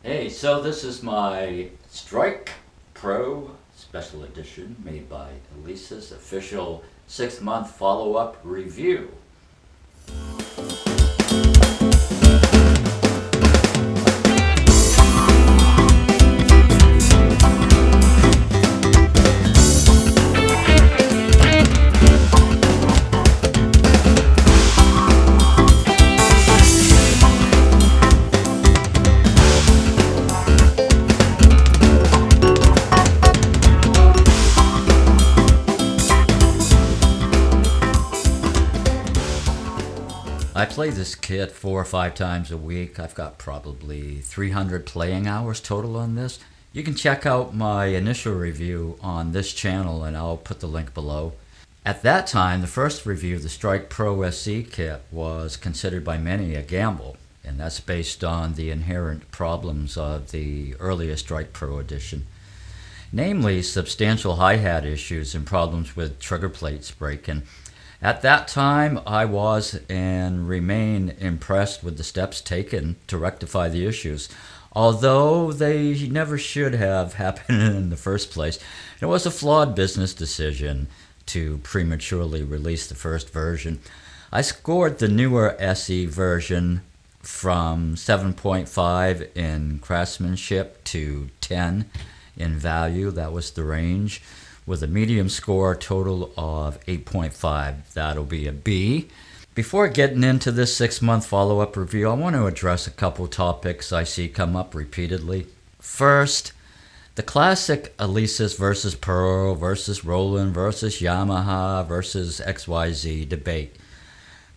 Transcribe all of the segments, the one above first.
Hey, so this is my Strike Pro Special Edition made by Alesis, official 6-month follow-up review. I play this kit 4 or 5 times a week. I've got probably 300 playing hours total on this. You can check out my initial review on this channel and I'll put the link below. At that time, the first review, the Strike Pro SE kit, was considered by many a gamble, and that's based on the inherent problems of the earlier Strike Pro edition. Namely, substantial hi-hat issues and problems with trigger plates breaking. At that time, I was and remain impressed with the steps taken to rectify the issues, although they never should have happened in the first place. It was a flawed business decision to prematurely release the first version. I scored the newer SE version from 7.5 in craftsmanship to 10 in value. That was the range, with a medium score total of 8.5. That'll be a B. Before getting into this 6-month follow-up review, I want to address a couple topics I see come up repeatedly. First, the classic Alesis versus Pearl versus Roland versus Yamaha versus XYZ debate.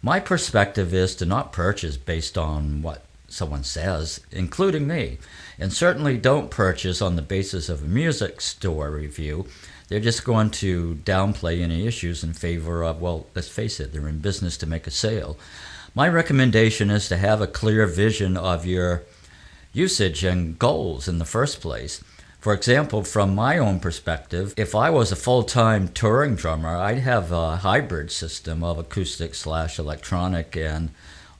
My perspective is to not purchase based on what someone says, including me, and certainly don't purchase on the basis of a music store review. They're just going to downplay any issues in favor of, well, let's face it, they're in business to make a sale. My recommendation is to have a clear vision of your usage and goals in the first place. For example, from my own perspective, if I was a full-time touring drummer, I'd have a hybrid system of acoustic/electronic, and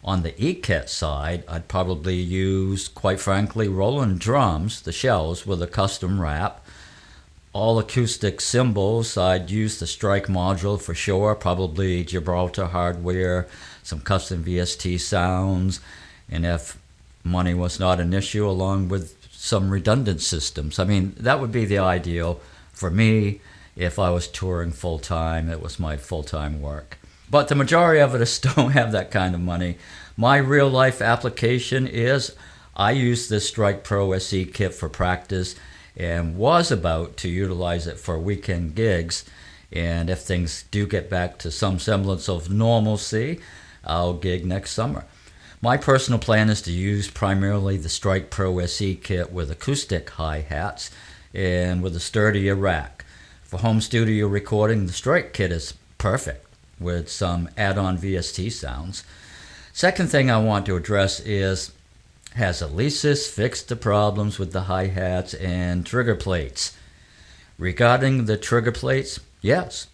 on the E-kit side, I'd probably use, quite frankly, Roland drums, the shells, with a custom wrap. All acoustic cymbals, I'd use the Strike module for sure, probably Gibraltar hardware, some custom VST sounds, and if money was not an issue, along with some redundant systems. I mean, that would be the ideal for me if I was touring full-time. It was my full-time work. But the majority of us don't have that kind of money. My real-life application is I use this Strike Pro SE kit for practice and was about to utilize it for weekend gigs. And if things do get back to some semblance of normalcy, I'll gig next summer. My personal plan is to use primarily the Strike Pro SE kit with acoustic hi-hats and with a sturdier rack. For home studio recording, the Strike kit is perfect with some add-on VST sounds. Second thing I want to address is, has Alesis fixed the problems with the hi-hats and trigger plates? Regarding the trigger plates, yes.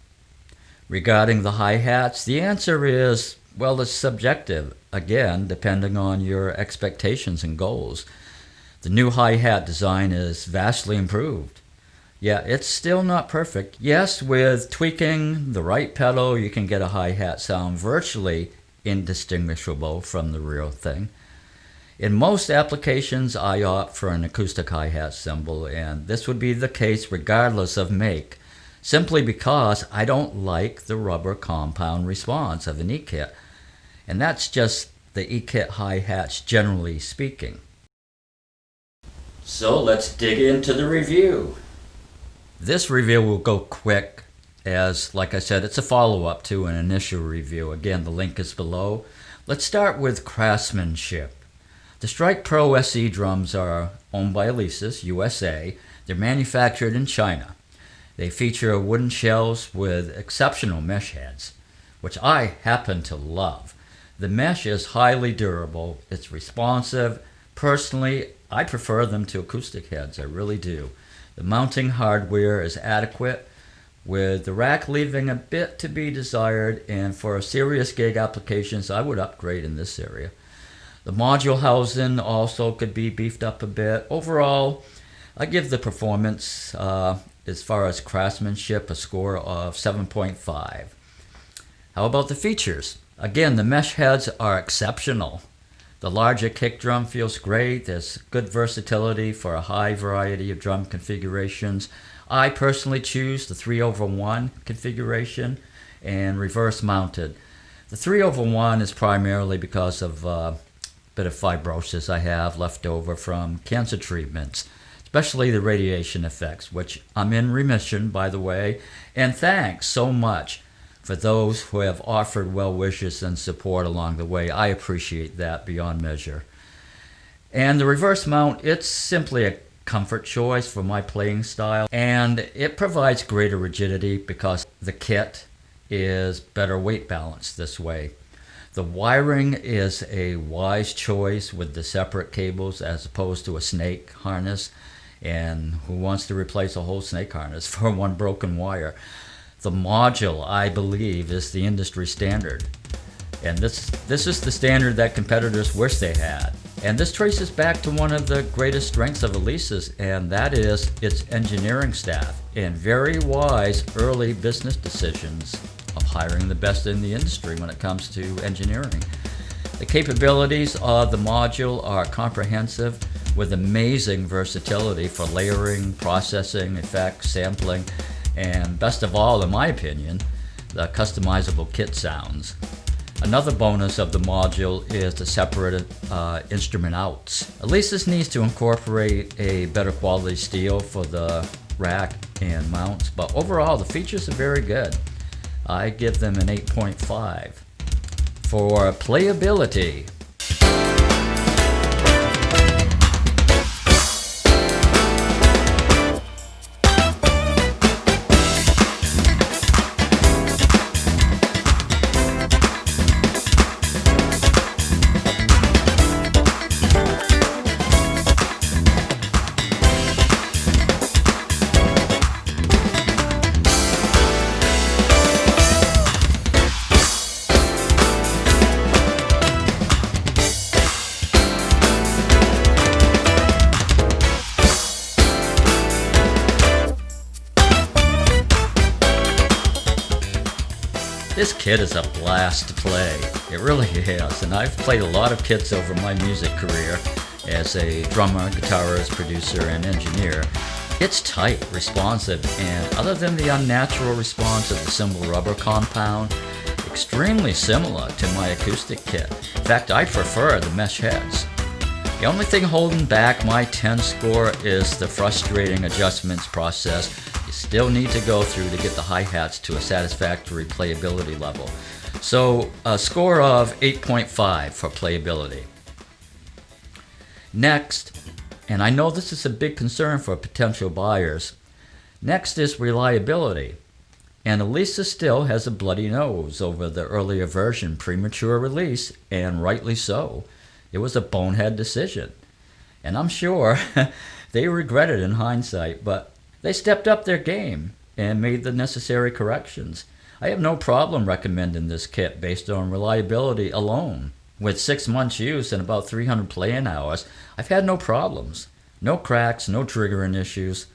Regarding the hi-hats, the answer is, well, it's subjective, again, depending on your expectations and goals. The new hi-hat design is vastly improved. Yeah, it's still not perfect. Yes, with tweaking the right pedal, you can get a hi-hat sound virtually indistinguishable from the real thing. In most applications, I opt for an acoustic hi-hat cymbal, and this would be the case regardless of make, simply because I don't like the rubber compound response of an E-kit. And that's just the E-kit hi-hats generally speaking. So let's dig into the review. This review will go quick as, like I said, it's a follow-up to an initial review. Again, the link is below. Let's start with Craftsmanship. The Strike Pro SE drums are owned by Alesis, USA. They're manufactured in China. They feature wooden shells with exceptional mesh heads, which I happen to love. The mesh is highly durable. It's responsive. Personally, I prefer them to acoustic heads. I really do. The mounting hardware is adequate, with the rack leaving a bit to be desired, and for serious gig applications, I would upgrade in this area. The module housing also could be beefed up a bit. Overall, I give the performance, as far as craftsmanship, a score of 7.5. How about the features? Again, the mesh heads are exceptional. The larger kick drum feels great. There's good versatility for a high variety of drum configurations. I personally choose the 3/1 configuration and reverse mounted. The 3/1 is primarily because of a bit of fibrosis I have left over from cancer treatments, especially the radiation effects, which I'm in remission, by the way. And thanks so much for those who have offered well wishes and support along the way. I appreciate that beyond measure. And the reverse mount, it's simply a comfort choice for my playing style, and it provides greater rigidity because the kit is better weight balanced this way. The wiring is a wise choice with the separate cables as opposed to a snake harness, and who wants to replace a whole snake harness for one broken wire? The module, I believe, is the industry standard. And this is the standard that competitors wish they had. And this traces back to one of the greatest strengths of Alesis, and that is its engineering staff and very wise early business decisions of hiring the best in the industry when it comes to engineering. The capabilities of the module are comprehensive with amazing versatility for layering, processing, effects, sampling, and best of all, in my opinion, the customizable kit sounds. Another bonus of the module is the separate instrument outs. Alesis needs to incorporate a better quality steel for the rack and mounts, but overall the features are very good. I give them an 8.5. For playability, this kit is a blast to play. It really is, and I've played a lot of kits over my music career as a drummer, guitarist, producer, and engineer. It's tight, responsive, and other than the unnatural response of the cymbal rubber compound, extremely similar to my acoustic kit. In fact, I prefer the mesh heads. The only thing holding back my 10 score is the frustrating adjustments process you still need to go through to get the hi-hats to a satisfactory playability level. So a score of 8.5 for playability. Next, and I know this is a big concern for potential buyers, next is reliability. And Alesis still has a bloody nose over the earlier version premature release, and rightly so. It was a bonehead decision. And I'm sure they regret it in hindsight, but they stepped up their game and made the necessary corrections. I have no problem recommending this kit based on reliability alone. With 6 months use and about 300 playing hours, I've had no problems. No cracks, no triggering issues,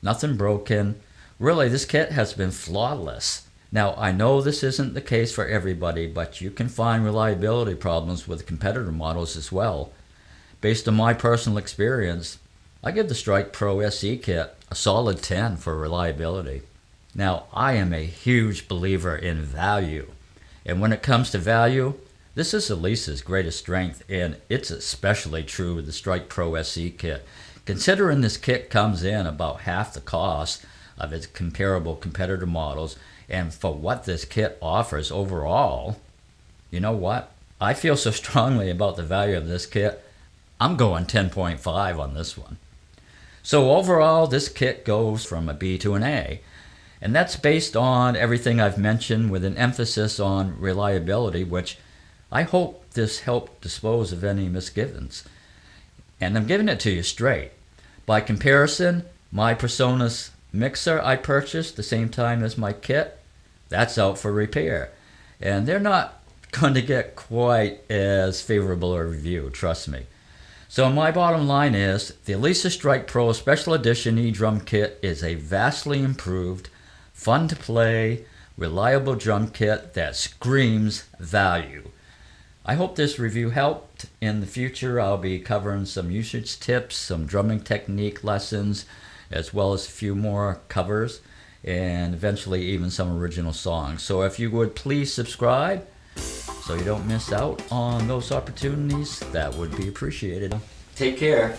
nothing broken. Really, this kit has been flawless. Now, I know this isn't the case for everybody, but you can find reliability problems with competitor models as well. Based on my personal experience, I give the Strike Pro SE kit a solid 10 for reliability. Now, I am a huge believer in value, and when it comes to value, this is Alesis' greatest strength, and it's especially true with the Strike Pro SE kit. Considering this kit comes in about half the cost of its comparable competitor models, and for what this kit offers overall, you know what? I feel so strongly about the value of this kit, I'm going 10.5 on this one. So overall, this kit goes from a B to an A. And that's based on everything I've mentioned with an emphasis on reliability, which I hope this helped dispose of any misgivings. And I'm giving it to you straight. By comparison, my Personas mixer I purchased the same time as my kit, that's out for repair. And they're not going to get quite as favorable a review, trust me. So my bottom line is, the Alesis Strike Pro Special Edition E-Drum Kit is a vastly improved, fun to play, reliable drum kit that screams value. I hope this review helped. In the future, I'll be covering some usage tips, some drumming technique lessons, as well as a few more covers, and eventually even some original songs. So if you would please subscribe so you don't miss out on those opportunities, that would be appreciated. Take care.